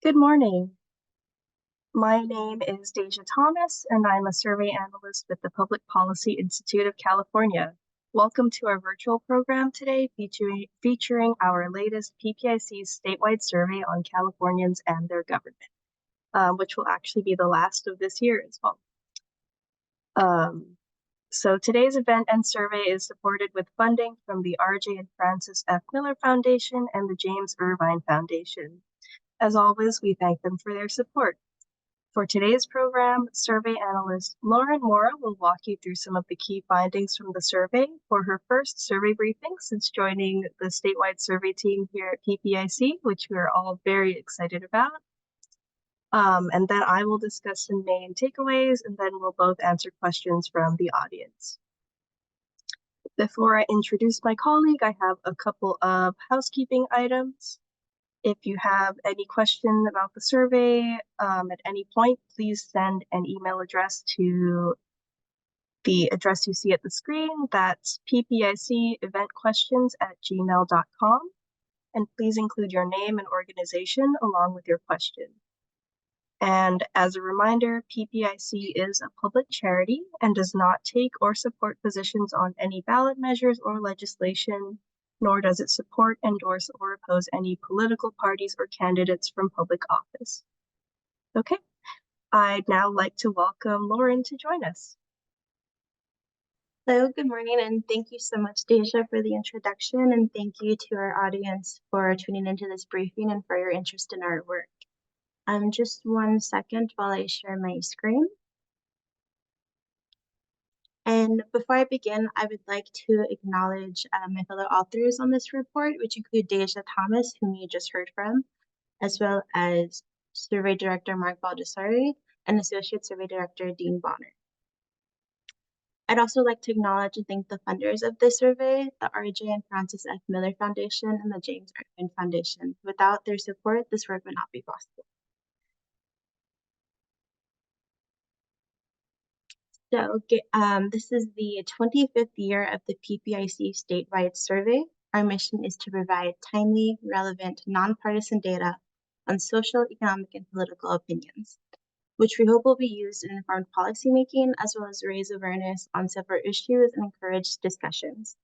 Good morning. My name is Deja Thomas, and I'm a survey analyst with the Public Policy Institute of California. Welcome to our virtual program today, featuring our latest PPIC statewide survey on Californians and their government, which will actually be the last of this year as well. So today's event and survey is supported with funding from the R.J. and Francis F. Miller Foundation and the James Irvine Foundation. As always, we thank them for their support. For today's program, survey analyst Mora will walk you through some of the key findings from the survey for her first survey briefing since joining the statewide survey team here at PPIC, which we are all very excited about. And then I will discuss some main takeaways, and then we'll both answer questions from the audience. Before I introduce my colleague, I have a couple of housekeeping items. If you have any question about the survey at any point, please send an email address to the address you see at the screen. That's ppiceventquestions@gmail.com. And please include your name and organization along with your question. And as a reminder, PPIC is a public charity and does not take or support positions on any ballot measures or legislation, nor does it support, endorse, or oppose any political parties or candidates from public office. Okay, I'd now like to welcome Lauren to join us. Hello, good morning, and thank you so much, Deja, for the introduction, and thank you to our audience for tuning into this briefing and for your interest in our work. Just 1 second while I share my screen. And before I begin, I would like to acknowledge my fellow authors on this report, which include Deja Thomas, whom you just heard from, as well as Survey Director Mark Baldessari and Associate Survey Director Dean Bonner. I'd also like to acknowledge and thank the funders of this survey, the R.J. and Francis F. Miller Foundation and the James Irvine Foundation. Without their support, this work would not be possible. So this is the 25th year of the PPIC statewide survey. Our mission is to provide timely, relevant, nonpartisan data on social, economic, and political opinions, which we hope will be used in informed policymaking, as well as raise awareness on several issues and encourage discussions.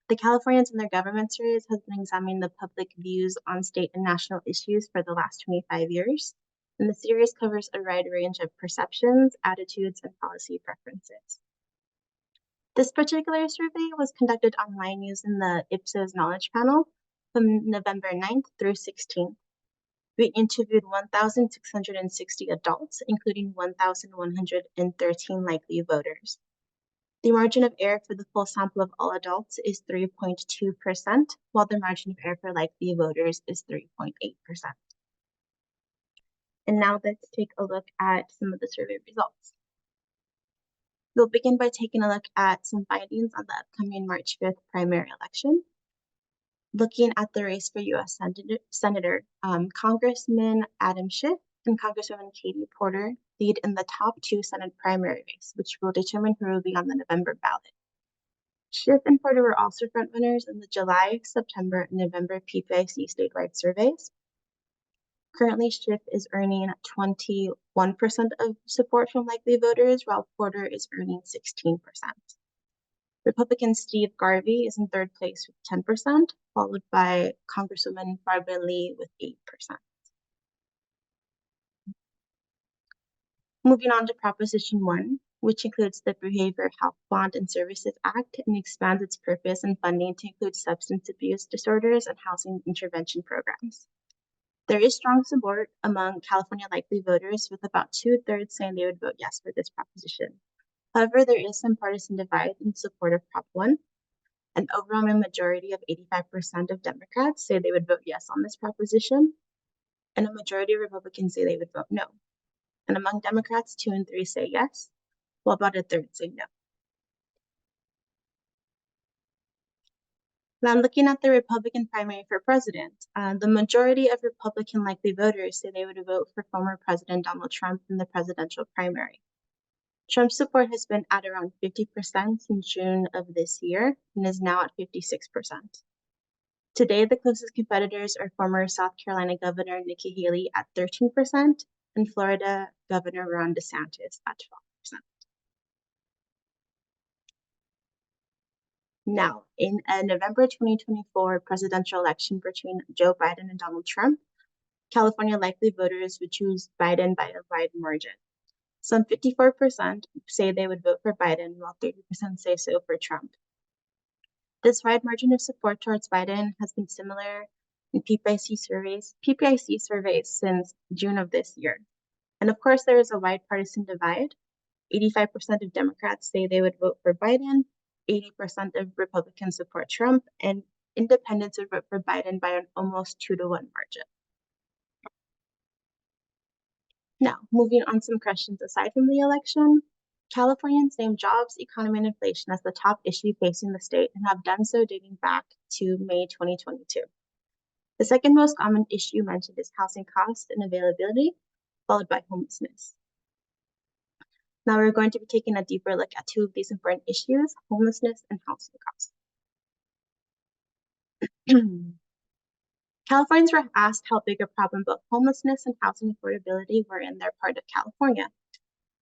The Californians and their government series has been examining the public views on state and national issues for the last 25 years. And the series covers a wide range of perceptions, attitudes, and policy preferences. This particular survey was conducted online using the Ipsos Knowledge Panel from November 9th through 16th. We interviewed 1,660 adults, including 1,113 likely voters. The margin of error for the full sample of all adults is 3.2%, while the margin of error for likely voters is 3.8%. And now let's take a look at some of the survey results. We'll begin by taking a look at some findings on the upcoming March 5th primary election. Looking at the race for U.S. Senator, Congressman Adam Schiff and Congresswoman Katie Porter lead in the top 2 Senate primary race, which will determine who will be on the November ballot. Schiff and Porter were also frontrunners in the July, September, and November PPIC statewide surveys. Currently, Schiff is earning 21% of support from likely voters, while Porter is earning 16%. Republican Steve Garvey is in 3rd place with 10%, followed by Congresswoman Barbara Lee with 8%. Moving on to Proposition 1, which includes the Behavioral Health Bond and Services Act and expands its purpose and funding to include substance abuse disorders and housing intervention programs. There is strong support among California likely voters, with about 2/3 saying they would vote yes for this proposition. However, there is some partisan divide in support of Prop 1. An overwhelming majority of 85% of Democrats say they would vote yes on this proposition, and a majority of Republicans say they would vote no. And among Democrats, 2 and 3 say yes, while about 1/3 say no. Now, looking at the Republican primary for president, the majority of Republican likely voters say they would vote for former President Donald Trump in the presidential primary. Trump's support has been at around 50% since June of this year and is now at 56%. Today, the closest competitors are former South Carolina Governor Nikki Haley at 13% and Florida Governor Ron DeSantis at 12%. Now, in a November 2024 presidential election between Joe Biden and Donald Trump, California likely voters would choose Biden by a wide margin. Some 54% say they would vote for Biden, while 30% say so for Trump. This wide margin of support towards Biden has been similar in PPIC surveys since June of this year. And of course, there is a wide partisan divide. 85% of Democrats say they would vote for Biden, 80% of Republicans support Trump, and independents would vote for Biden by an almost 2-to-1 margin. Now, moving on some questions aside from the election, Californians name jobs, economy, and inflation as the top issue facing the state and have done so dating back to May 2022. The second most common issue mentioned is housing cost and availability, followed by homelessness. Now we're going to be taking a deeper look at two of these important issues, homelessness and housing costs. Californians were asked how big a problem both homelessness and housing affordability were in their part of California.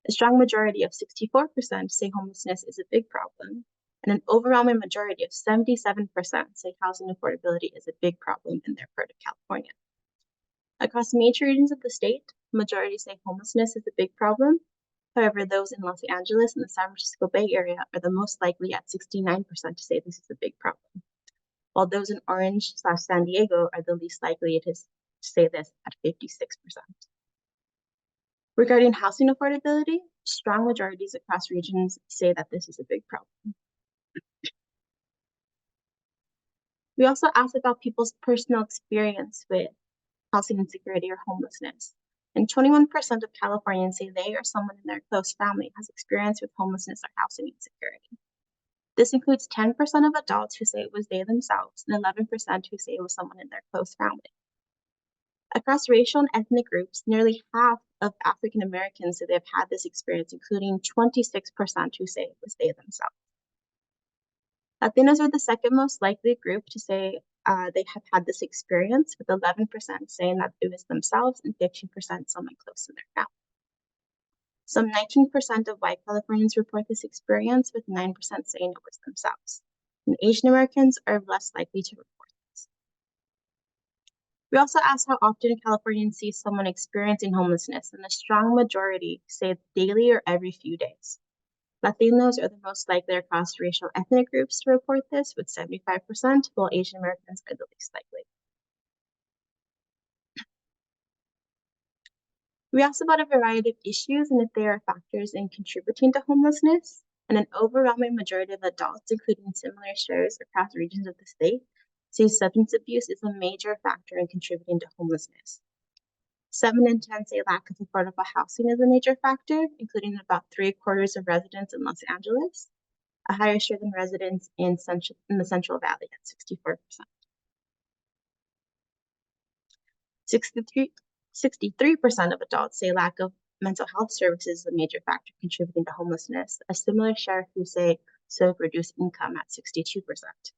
A strong majority of 64% say homelessness is a big problem, and an overwhelming majority of 77% say housing affordability is a big problem in their part of California. Across major regions of the state, majority say homelessness is a big problem. However, those in Los Angeles and the San Francisco Bay Area are the most likely at 69% to say this is a big problem, while those in Orange/San Diego are the least likely to say this at 56%. Regarding housing affordability, strong majorities across regions say that this is a big problem. We also asked about people's personal experience with housing insecurity or homelessness. And 21% of Californians say they or someone in their close family has experience with homelessness or housing insecurity. This includes 10% of adults who say it was they themselves and 11% who say it was someone in their close family. Across racial and ethnic groups, nearly half of African Americans say they've had this experience, including 26% who say it was they themselves. Latinos are the second most likely group to say they have had this experience, with 11% saying that it was themselves and 15% someone close to their family. Some 19% of white Californians report this experience, with 9% saying it was themselves. And Asian Americans are less likely to report this. We also asked how often Californians see someone experiencing homelessness, and a strong majority say daily or every few days. Latinos are the most likely across racial ethnic groups to report this, with 75%, while Asian Americans are the least likely. We asked about a variety of issues and if there are factors in contributing to homelessness, and an overwhelming majority of adults, including similar shares across regions of the state, say substance abuse is a major factor in contributing to homelessness. 7 in 10 say lack of affordable housing is a major factor, including about 3/4 of residents in Los Angeles, a higher share than residents in the Central Valley at 64%. 63% of adults say lack of mental health services is a major factor contributing to homelessness, a similar share who say so reduced income at 62%.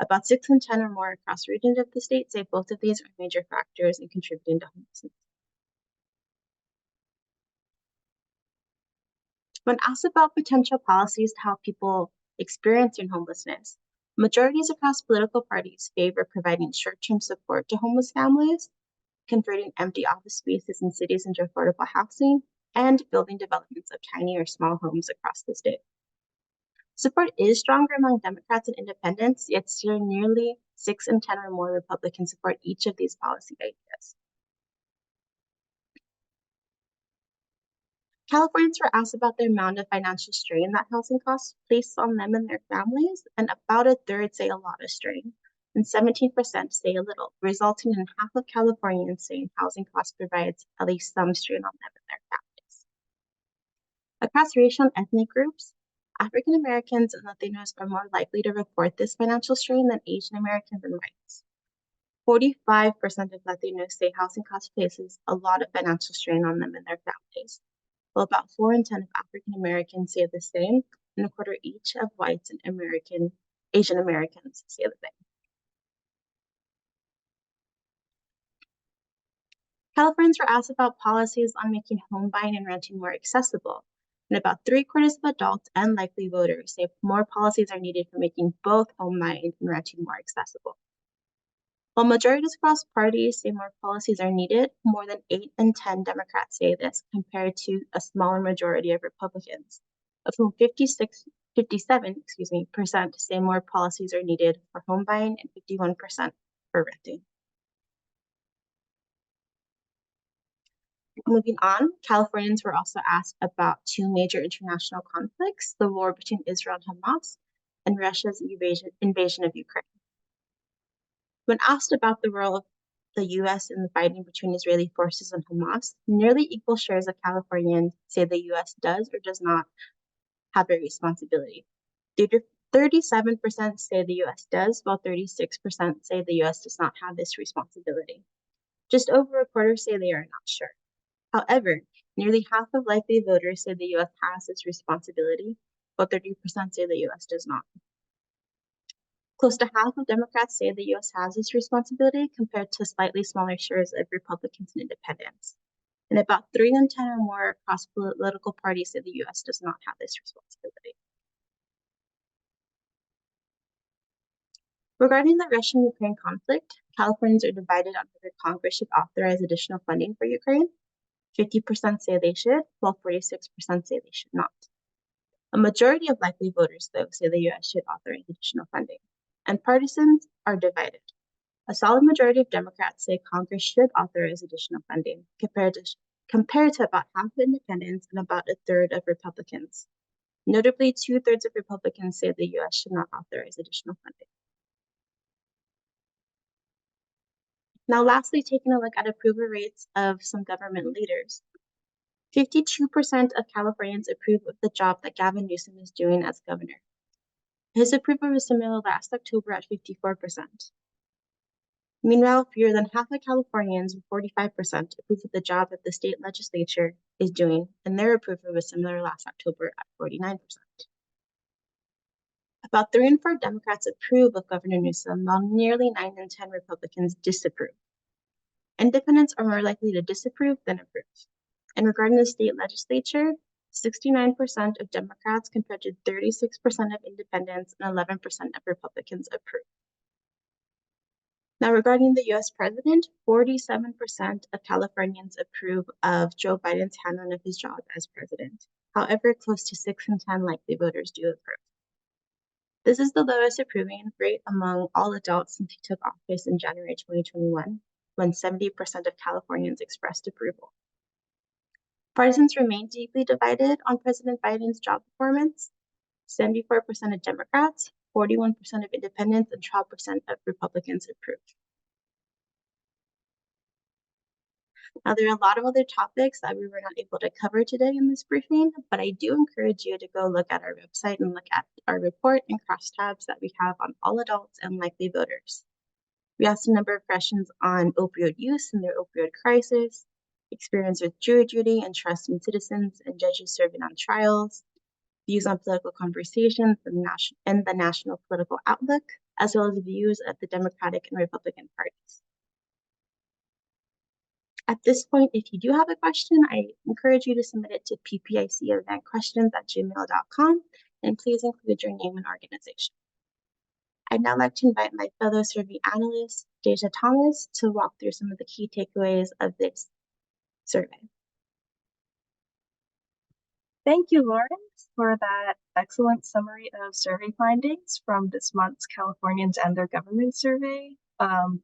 About 6 in 10 or more across regions of the state say both of these are major factors in contributing to homelessness. When asked about potential policies to help people experiencing homelessness, majorities across political parties favor providing short-term support to homeless families, converting empty office spaces in cities into affordable housing, and building developments of tiny or small homes across the state. Support is stronger among Democrats and independents, yet still nearly 6 in 10 or more Republicans support each of these policy ideas. Californians were asked about the amount of financial strain that housing costs place on them and their families, and about a third say a lot of strain, and 17% say a little, resulting in half of Californians saying housing costs provides at least some strain on them and their families. Across racial and ethnic groups, African Americans and Latinos are more likely to report this financial strain than Asian Americans and whites. 45% of Latinos say housing costs places a lot of financial strain on them and their families, while about 4 in 10 of African Americans say the same, and a quarter each of whites and Asian Americans say the same. Californians were asked about policies on making home buying and renting more accessible, and about 3/4 of adults and likely voters say more policies are needed for making both home buying and renting more accessible. While majorities across parties say more policies are needed, more than 8 in 10 Democrats say this, compared to a smaller majority of Republicans, of whom 57% say more policies are needed for home buying and 51% for renting. Moving on, Californians were also asked about two major international conflicts, the war between Israel and Hamas, and Russia's invasion of Ukraine. When asked about the role of the U.S. in the fighting between Israeli forces and Hamas, nearly equal shares of Californians say the U.S. does or does not have a responsibility. 37% say the U.S. does, while 36% say the U.S. does not have this responsibility. Just over a quarter say they are not sure. However, nearly half of likely voters say the U.S. has this responsibility, while 30% say the U.S. does not. Close to half of Democrats say the U.S. has this responsibility, compared to slightly smaller shares of Republicans and independents. And about 3 in 10 or more across political parties say the U.S. does not have this responsibility. Regarding the Russian-Ukraine conflict, Californians are divided on whether Congress should authorize additional funding for Ukraine. 50% say they should, while 46% say they should not. A majority of likely voters, though, say the U.S. should authorize additional funding. And partisans are divided. A solid majority of Democrats say Congress should authorize additional funding, compared to about half of independents and about a third of Republicans. Notably, 2/3 of Republicans say the U.S. should not authorize additional funding. Now, lastly, taking a look at approval rates of some government leaders. 52% of Californians approve of the job that Gavin Newsom is doing as governor. His approval was similar last October at 54%. Meanwhile, fewer than half of Californians, 45%, approve of the job that the state legislature is doing, and their approval was similar last October at 49%. About 3 in 4 Democrats approve of Governor Newsom, while nearly 9 in 10 Republicans disapprove. Independents are more likely to disapprove than approve. And regarding the state legislature, 69% of Democrats compared to 36% of independents and 11% of Republicans approve. Now, regarding the U.S. president, 47% of Californians approve of Joe Biden's handling of his job as president. However, close to 6 in 10 likely voters do approve. This is the lowest approving rate among all adults since he took office in January 2021, when 70% of Californians expressed approval. Partisans remain deeply divided on President Biden's job performance. 74% of Democrats, 41% of independents, and 12% of Republicans approve. Now, there are a lot of other topics that we were not able to cover today in this briefing, but I do encourage you to go look at our website and look at our report and crosstabs that we have on all adults and likely voters. We asked a number of questions on opioid use and their opioid crisis, experience with jury duty and trust in citizens and judges serving on trials, views on political conversations and the national political outlook, as well as views of the Democratic and Republican parties. At this point, if you do have a question, I encourage you to submit it to ppiceventquestions@gmail.com, and please include your name and organization. I'd now like to invite my fellow survey analyst, Deja Thomas, to walk through some of the key takeaways of this survey. Thank you, Lauren, for that excellent summary of survey findings from this month's Californians and Their Government survey.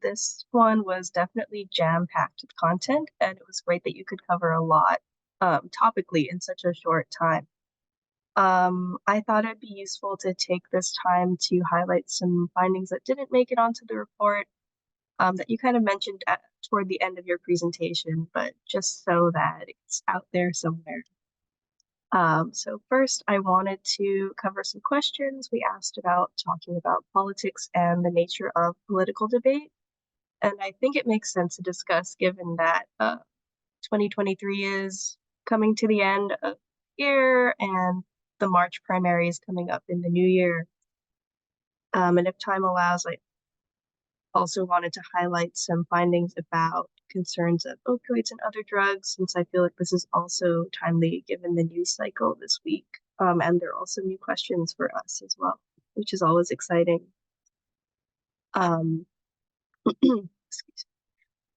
This one was definitely jam-packed with content, and it was great that you could cover a lot topically in such a short time. I thought it'd be useful to take this time to highlight some findings that didn't make it onto the report that you kind of mentioned toward the end of your presentation, but just so that it's out there somewhere. So first, I wanted to cover some questions we asked about talking about politics and the nature of political debate. And I think it makes sense to discuss given that 2023 is coming to the end of the year and the March primary is coming up in the new year. And if time allows, I also wanted to highlight some findings about concerns of opioids and other drugs, since I feel like this is also timely given the news cycle this week. And there are also new questions for us as well, which is always exciting. Excuse me.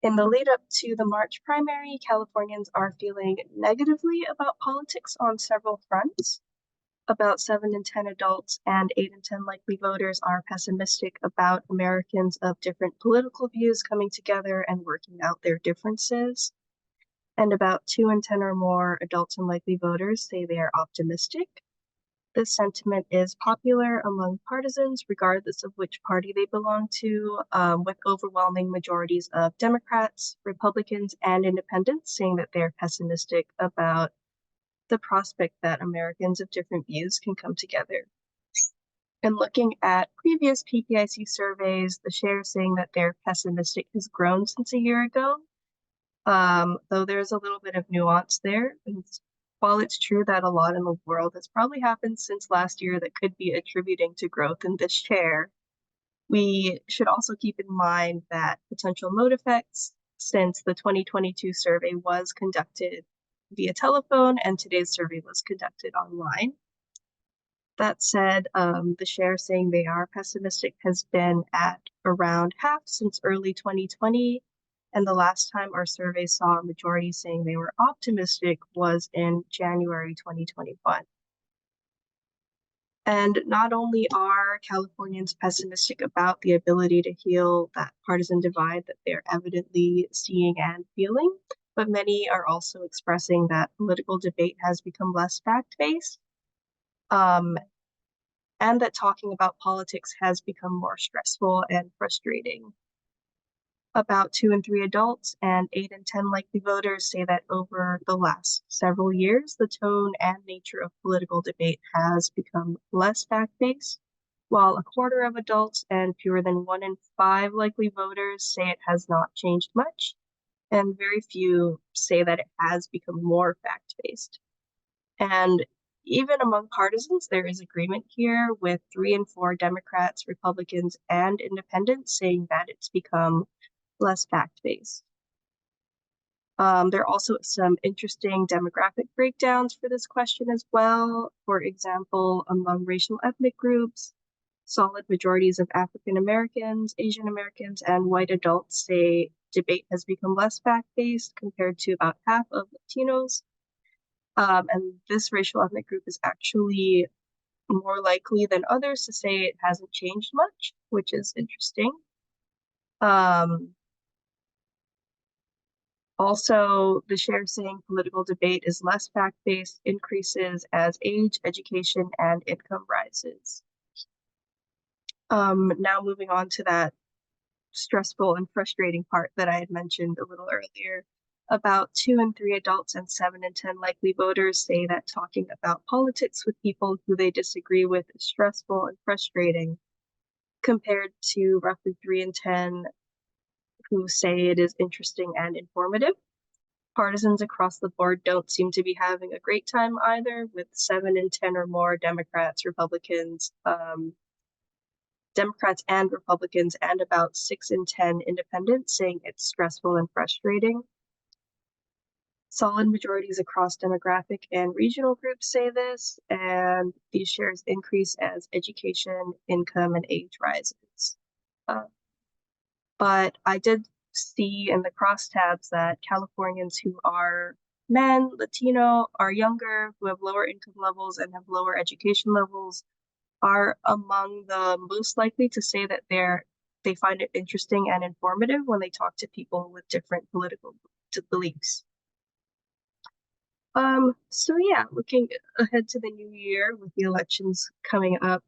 In the lead up to the March primary, Californians are feeling negatively about politics on several fronts. About 7 in 10 adults and 8 in 10 likely voters are pessimistic about Americans of different political views coming together and working out their differences. And about 2 in 10 or more adults and likely voters say they are optimistic. This sentiment is popular among partisans, regardless of which party they belong to, with overwhelming majorities of Democrats, Republicans, and independents saying that they're pessimistic about the prospect that Americans of different views can come together. And looking at previous PPIC surveys, the share saying that they're pessimistic has grown since a year ago, though there's a little bit of nuance there. While it's true that a lot in the world has probably happened since last year that could be attributing to growth in this share, we should also keep in mind that potential mode effects, since the 2022 survey was conducted via telephone and today's survey was conducted online. That said, the share saying they are pessimistic has been at around half since early 2020. And the last time our survey saw a majority saying they were optimistic was in January 2021. And not only are Californians pessimistic about the ability to heal that partisan divide that they're evidently seeing and feeling, but many are also expressing that political debate has become less fact-based, and that talking about politics has become more stressful and frustrating. About 2 in 3 adults and 8 in 10 likely voters say that over the last several years, the tone and nature of political debate has become less fact-based, while a quarter of adults and fewer than 1 in 5 likely voters say it has not changed much, and very few say that it has become more fact-based. And even among partisans, there is agreement here, with 3 in 4 Democrats, Republicans, and independents saying that it's become less fact-based. There are also some interesting demographic breakdowns for this question as well. For example, among racial ethnic groups, solid majorities of African Americans, Asian Americans, and white adults say debate has become less fact-based compared to about half of Latinos. And this racial ethnic group is actually more likely than others to say it hasn't changed much, which is interesting. Also, the share saying political debate is less fact-based increases as age, education, and income rises. Now moving on to that stressful and frustrating part that I had mentioned a little earlier. About 2 in 3 adults and 7 in 10 likely voters say that talking about politics with people who they disagree with is stressful and frustrating, compared to roughly 3 in 10 who say it is interesting and informative. Partisans across the board don't seem to be having a great time either, with 7 in 10 or more Democrats, Democrats and Republicans, and about 6 in 10 independents saying it's stressful and frustrating. Solid majorities across demographic and regional groups say this, and these shares increase as education, income, and age rises. But I did see in the crosstabs that Californians who are men, Latino, are younger, who have lower income levels and have lower education levels, are among the most likely to say that they find it interesting and informative when they talk to people with different political beliefs. So yeah, looking ahead to the new year with the elections coming up,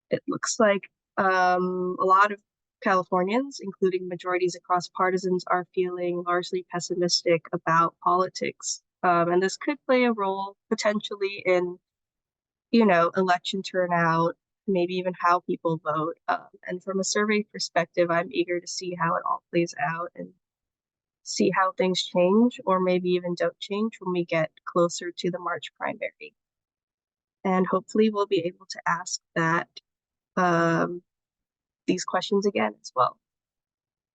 it looks like a lot of Californians, including majorities across partisans, are feeling largely pessimistic about politics. And this could play a role potentially in, election turnout, maybe even how people vote. And from a survey perspective, I'm eager to see how it all plays out and see how things change, or maybe even don't change when we get closer to the March primary. And hopefully we'll be able to ask these questions again as well.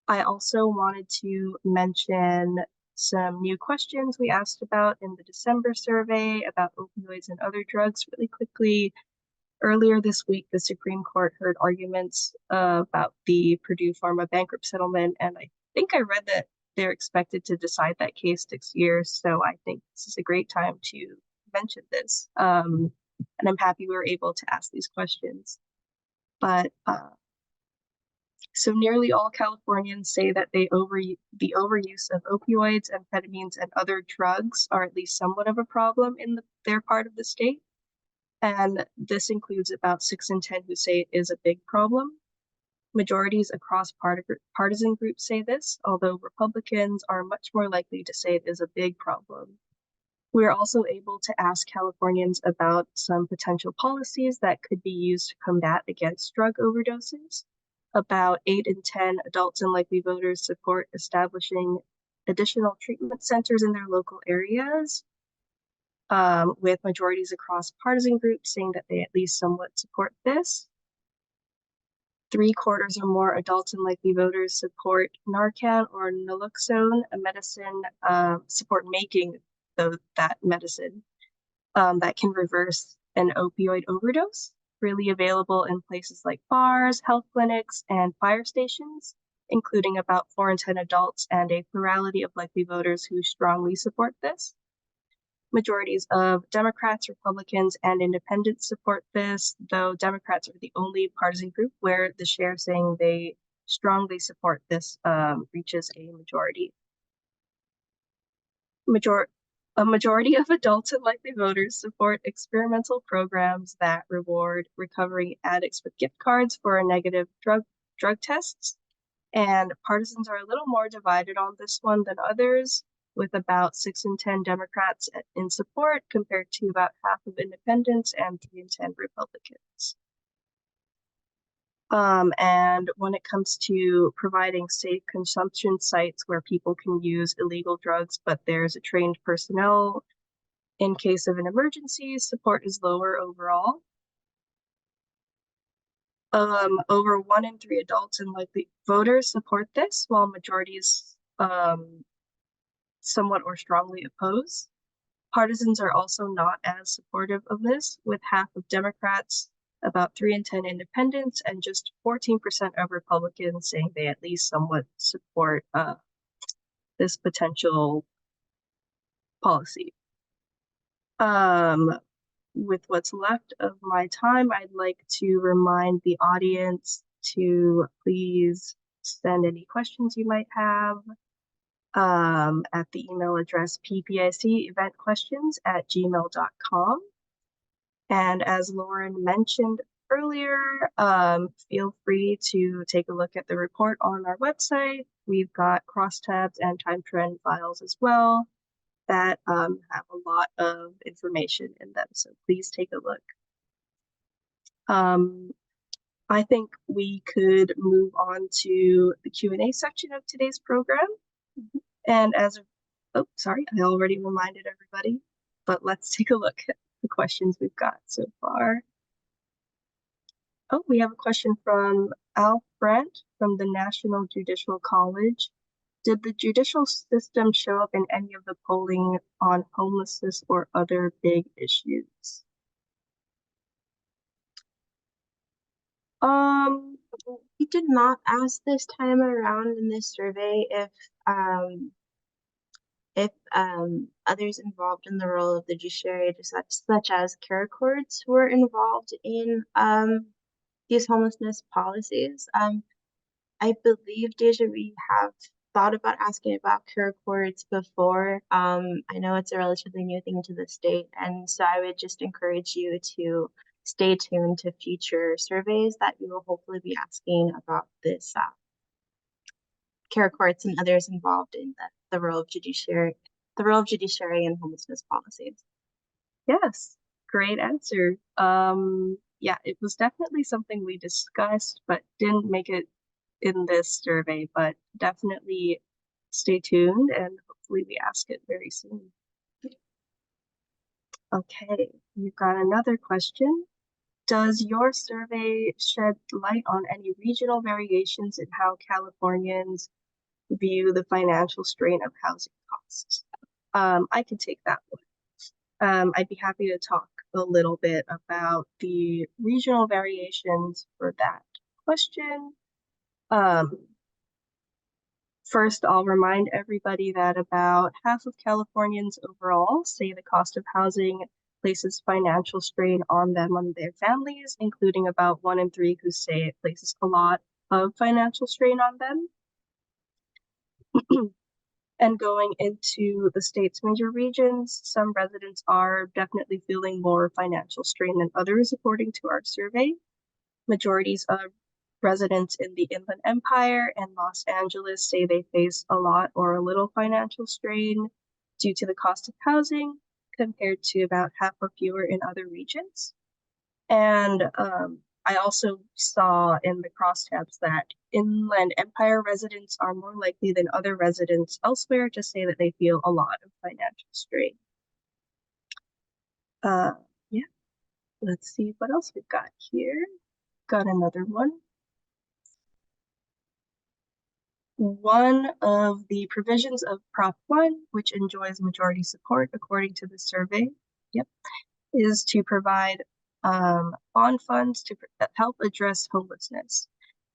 I also wanted to mention some new questions we asked about in the December survey about opioids and other drugs really quickly. Earlier this week, the Supreme Court heard arguments about the Purdue Pharma bankrupt settlement, and I think I read that they're expected to decide that case next year, so I think this is a great time to mention this. And I'm happy we were able to ask these questions. But so nearly all Californians say that the overuse of opioids, amphetamines, and other drugs are at least somewhat of a problem in their part of the state. And this includes about 6 in 10 who say it is a big problem. Majorities across partisan groups say this, although Republicans are much more likely to say it is a big problem. We are also able to ask Californians about some potential policies that could be used to combat against drug overdoses. About 8 in 10 adults and likely voters support establishing additional treatment centers in their local areas, with majorities across partisan groups saying that they at least somewhat support this. 3/4 or more adults and likely voters support Narcan or naloxone, a medicine, support making that medicine that can reverse an opioid overdose, freely available in places like bars, health clinics, and fire stations, including about 4 in 10 adults and a plurality of likely voters who strongly support this. Majorities of Democrats, Republicans, and independents support this, though Democrats are the only partisan group where the share saying they strongly support this reaches a majority. A majority of adults and likely voters support experimental programs that reward recovering addicts with gift cards for negative drug tests. And partisans are a little more divided on this one than others, with about 6 in 10 Democrats in support compared to about half of independents and 3 in 10 Republicans. And when it comes to providing safe consumption sites where people can use illegal drugs, but there's a trained personnel in case of an emergency, support is lower overall. Over 1 in 3 adults and likely voters support this, while majorities somewhat or strongly oppose. Partisans are also not as supportive of this, with half of Democrats, about 3 in 10 independents, and just 14% of Republicans saying they at least somewhat support this potential policy. With what's left of my time, I'd like to remind the audience to please send any questions you might have at the email address ppiceventquestions@gmail.com. And as Lauren mentioned earlier, feel free to take a look at the report on our website. We've got crosstabs and time trend files as well that have a lot of information in them, so please take a look. I think we could move on to the Q&A section of today's program. And I already reminded everybody, but let's take a look at the questions we've got so far. Oh, we have a question from Al Brandt from the National Judicial College. Did the judicial system show up in any of the polling on homelessness or other big issues? We did not ask this time around in this survey if others involved in the role of the judiciary, such as care courts, were involved in these homelessness policies. I believe, Deja, we have thought about asking about care courts before. I know it's a relatively new thing to the state, and so I would just encourage you to stay tuned to future surveys that you will hopefully be asking about this care courts and others involved in the role of judiciary and homelessness policies. Yes, great answer. Yeah, it was definitely something we discussed, but didn't make it in this survey, but definitely stay tuned and hopefully we ask it very soon. Okay, we've got another question. Does your survey shed light on any regional variations in how Californians view the financial strain of housing costs? I can take that one. I'd be happy to talk a little bit about the regional variations for that question. First, I'll remind everybody that about half of Californians overall say the cost of housing places financial strain on them and their families, including about 1 in 3 who say it places a lot of financial strain on them. And going into the state's major regions, some residents are definitely feeling more financial strain than others, according to our survey. Majorities of residents in the Inland Empire and Los Angeles say they face a lot or a little financial strain due to the cost of housing, compared to about half or fewer in other regions. And I also saw in the crosstabs that Inland Empire residents are more likely than other residents elsewhere to say that they feel a lot of financial strain. Yeah, let's see what else we've got here. Got another one. One of the provisions of Prop 1, which enjoys majority support according to the survey, is to provide bond funds to help address homelessness.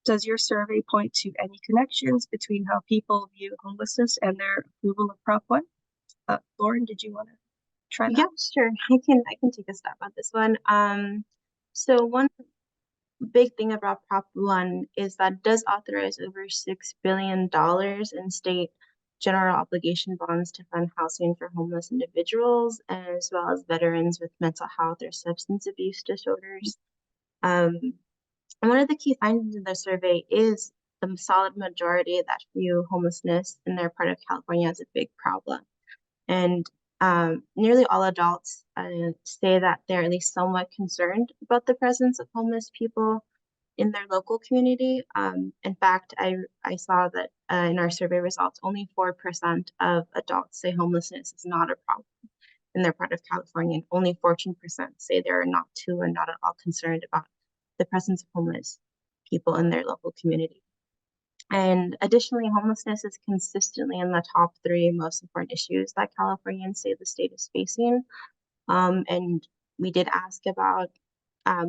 Does your survey point to any connections between how people view homelessness and their approval of Prop 1? Lauren, did you want to try that? Yeah, sure. I can take a stab at this one. So one big thing about Prop 1 is that it does authorize over $6 billion in state general obligation bonds to fund housing for homeless individuals, as well as veterans with mental health or substance abuse disorders. And one of the key findings in the survey is the solid majority that view homelessness in their part of California as a big problem. And nearly all adults say that they're at least somewhat concerned about the presence of homeless people in their local community. In fact, I saw that in our survey results, only 4% of adults say homelessness is not a problem in their part of California, and only 14% say they're not too and not at all concerned about the presence of homeless people in their local community. And additionally, homelessness is consistently in the top 3 most important issues that Californians say the state is facing. And we did ask about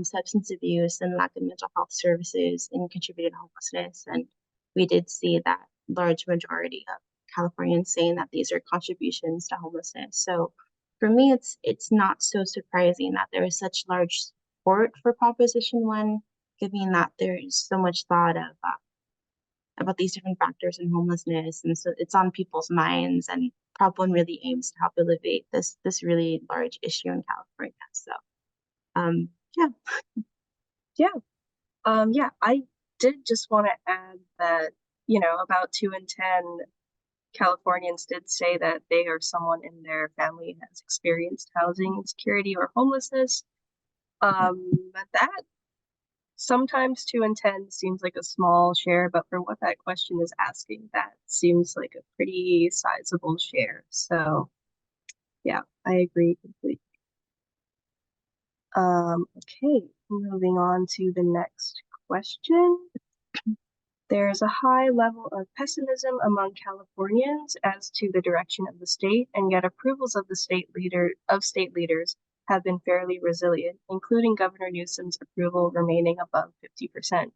substance abuse and lack of mental health services in contributed homelessness. And we did see that large majority of Californians saying that these are contributions to homelessness. So for me, it's not so surprising that there is such large support for Proposition 1, given that there is so much thought of about these different factors in homelessness, and so it's on people's minds. And Prop 1 really aims to help alleviate this really large issue in California. So, Yeah, I did just want to add that, about 2 in 10 Californians did say that they or someone in their family has experienced housing insecurity or homelessness. But that sometimes 2 in 10 seems like a small share, but for what that question is asking, that seems like a pretty sizable share. So yeah, I agree completely. Okay, moving on to the next question. There's a high level of pessimism among Californians as to the direction of the state, and yet approvals of state leaders have been fairly resilient, including Governor Newsom's approval remaining above 50%.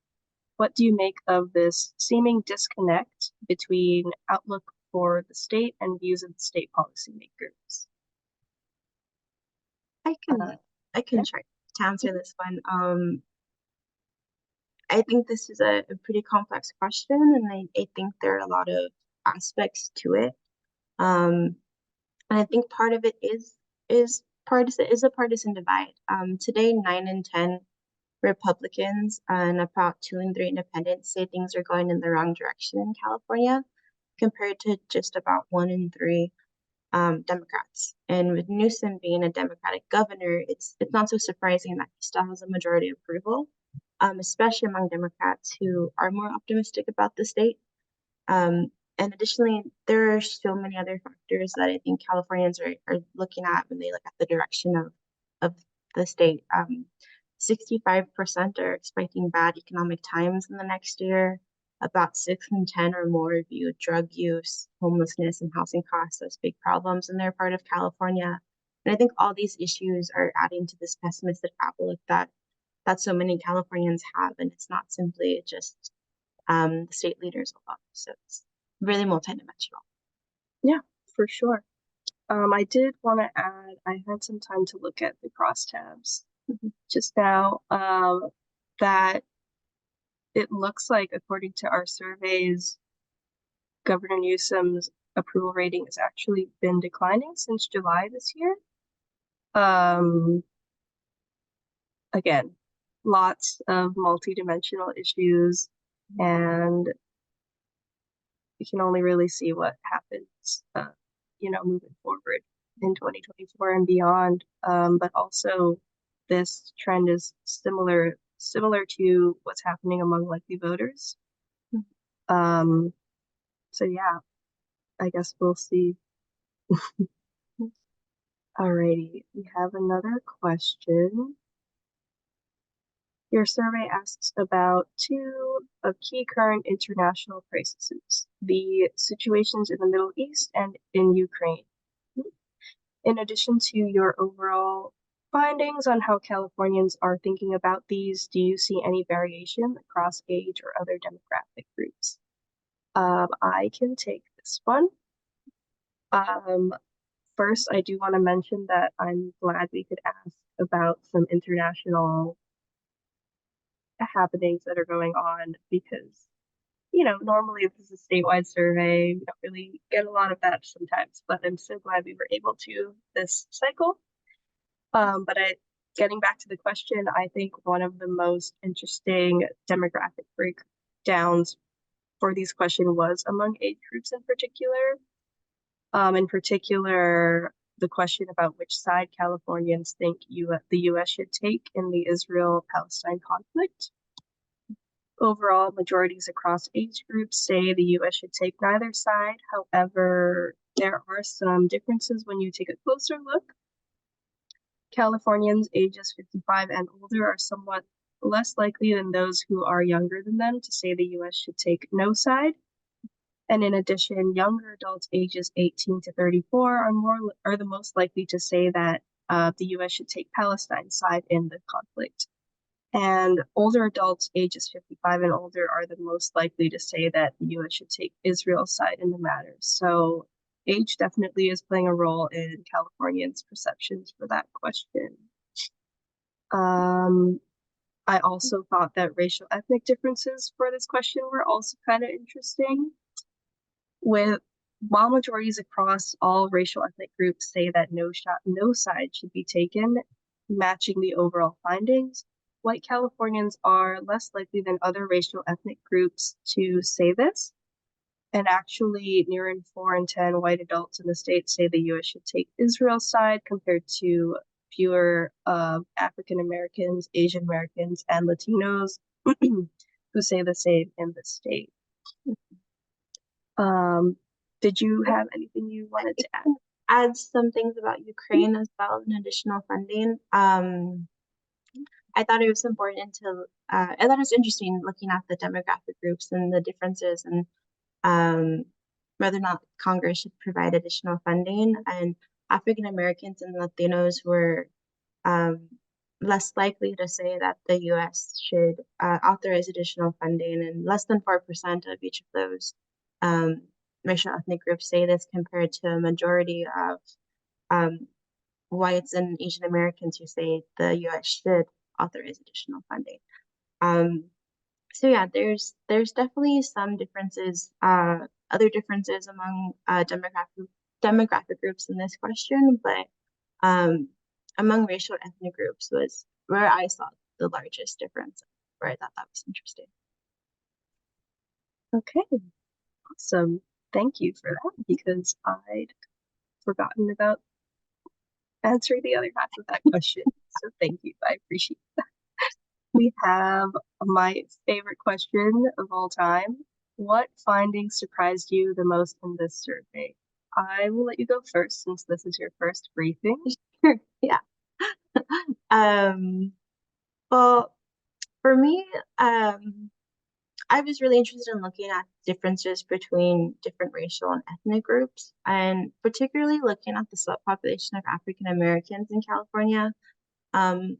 What do you make of this seeming disconnect between outlook for the state and views of the state policymakers? I can try to answer this one. I think this is a pretty complex question, and I think there are a lot of aspects to it. And I think part of it is a partisan divide. Today, 9 in 10 Republicans and about 2 in 3 independents say things are going in the wrong direction in California, compared to just about 1 in 3 Democrats. And with Newsom being a Democratic governor, it's not so surprising that he still has a majority approval, especially among Democrats who are more optimistic about the state. And additionally, there are so many other factors that I think Californians are looking at when they look at the direction of the state. 65% are expecting bad economic times in the next year. About 6 in 10 or more view drug use, homelessness, and housing costs as big problems in their part of California. And I think all these issues are adding to this pessimistic outlook that so many Californians have, and it's not simply just the state leaders alone. So it's really multidimensional. Yeah, for sure. I did want to add, I had some time to look at the crosstabs just now, that it looks like, according to our surveys, Governor Newsom's approval rating has actually been declining since July this year. Again, lots of multidimensional issues, and we can only really see what happens, moving forward in 2024 and beyond. But also, this trend is similar to what's happening among likely voters. So yeah, I guess we'll see. Alrighty, we have another question. Your survey asks about two of key current international crises, the situations in the Middle East and in Ukraine. In addition to your overall findings on how Californians are thinking about these, do you see any variation across age or other demographic groups? I can take this one. First, I do want to mention that I'm glad we could ask about some international happenings that are going on because, normally if this is a statewide survey, we don't really get a lot of that sometimes, but I'm so glad we were able to this cycle. But getting back to the question, I think one of the most interesting demographic breakdowns for these questions was among age groups in particular. In particular, the question about which side Californians think the U.S. should take in the Israel-Palestine conflict. Overall, majorities across age groups say the U.S. should take neither side. However, there are some differences when you take a closer look. Californians ages 55 and older are somewhat less likely than those who are younger than them to say the U.S. should take no side. And in addition, younger adults ages 18 to 34 are the most likely to say that the U.S. should take Palestine's side in the conflict. And older adults ages 55 and older are the most likely to say that the U.S. should take Israel's side in the matter. So age definitely is playing a role in Californians' perceptions for that question. I also thought that racial ethnic differences for this question were also kind of interesting. While majorities across all racial ethnic groups say that no side should be taken, matching the overall findings, white Californians are less likely than other racial ethnic groups to say this. And actually, near 4 in 10 white adults in the state say the U.S. should take Israel's side, compared to fewer African Americans, Asian Americans, and Latinos who say the same in the state. Did you have anything you wanted to add? Add some things about Ukraine as well and additional funding. I thought it was important to, I thought it was interesting looking at the demographic groups and the differences and whether or not Congress should provide additional funding. And African Americans and Latinos were less likely to say that the U.S. should authorize additional funding, and less than 4% of each of those racial ethnic groups say this, compared to a majority of whites and Asian Americans who say the U.S. should authorize additional funding. So yeah, there's definitely some differences, other differences among demographic groups in this question, but among racial ethnic groups was where I saw the largest difference, where I thought that was interesting. Okay, awesome. Thank you for that, because I'd forgotten about answering the other half of that question. So thank you. I appreciate that. We have my favorite question of all time. What findings surprised you the most in this survey? I will let you go first, since this is your first briefing. Yeah. Well, for me, I was really interested in looking at differences between different racial and ethnic groups, and particularly looking at the subpopulation of African Americans in California. Um,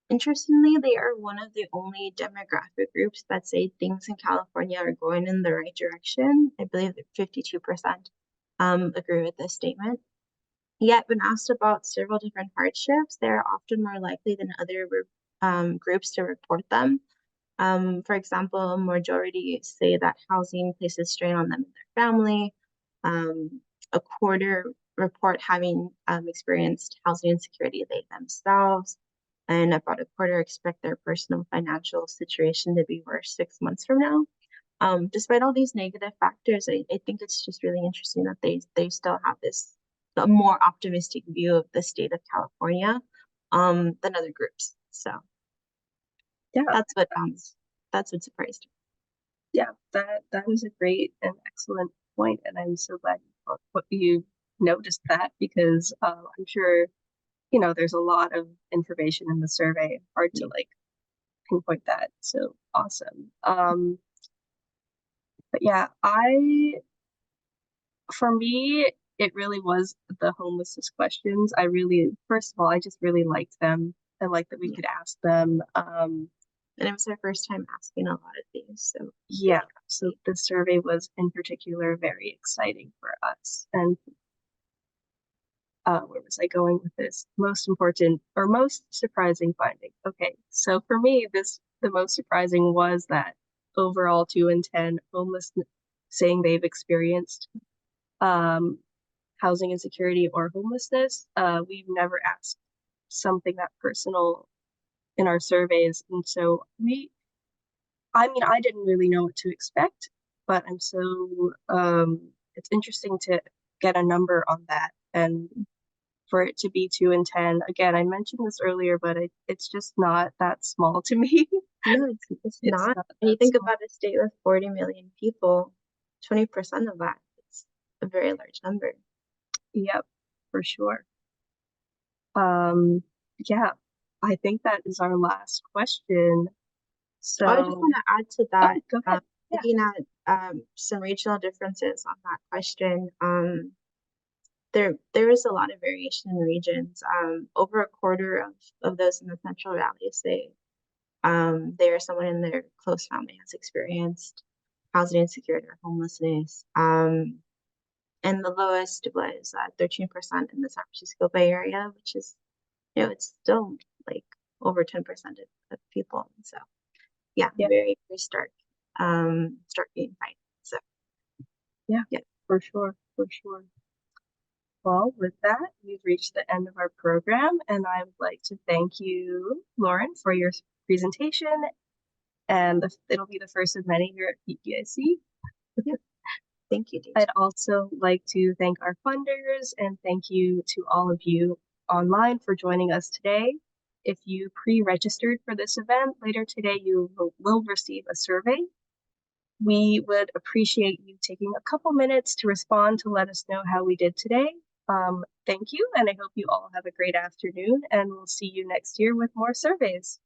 Interestingly, they are one of the only demographic groups that say things in California are going in the right direction. I believe that 52% agree with this statement. Yet, when asked about several different hardships, they are often more likely than other groups to report them. For example, a majority say that housing places strain on them and their family. A quarter report having experienced housing insecurity they themselves, and about a quarter expect their personal financial situation to be worse 6 months from now. Despite all these negative factors, I think it's just really interesting that they still have this a more optimistic view of the state of California than other groups. So Yeah, that's what surprised me. yeah, that is a great and excellent point, and I'm so glad you noticed that because I'm sure there's a lot of information in the survey. Hard to like pinpoint that. So awesome. But yeah, for me, it really was the homelessness questions. First of all, I just really liked them. I like that we could ask them. And it was our first time asking a lot of these. So Yeah, so the survey was in particular very exciting for us. And where was I going with this? Most important or most surprising finding. Okay, so for me, the most surprising was that overall 2 in 10 homeless saying they've experienced um, housing insecurity or homelessness. We've never asked something that personal in our surveys, and so I mean, I didn't really know what to expect, but it's interesting to get a number on that and for it to be 2 in 10. Again, I mentioned this earlier, but it's just not that small to me. no, it's It's not. not When you that think small. about a state with 40 million people, 20% of that is a very large number. Yep, for sure. Um, yeah, I think that is our last question. I just So, want to add to oh, that, go ahead. Yeah. looking at some regional differences on that question. There is a lot of variation in regions. Over a quarter of those in the Central Valley say they or someone in their close family has experienced housing insecurity or homelessness. And the lowest was 13% in the San Francisco Bay Area, which is, it's still like over 10% of people. So yeah, Yeah, very stark being fine. So yeah, yeah, for sure, for sure. Well, with that, we've reached the end of our program, and I would like to thank you, Lauren, for your presentation. And it'll be the first of many here at PPIC. yeah. Thank you, Deja. I'd also like to thank our funders and thank you to all of you online for joining us today. If you pre-registered for this event, later today you will receive a survey. We would appreciate you taking a couple minutes to respond to let us know how we did today. Thank you, and I hope you all have a great afternoon, and we'll see you next year with more surveys.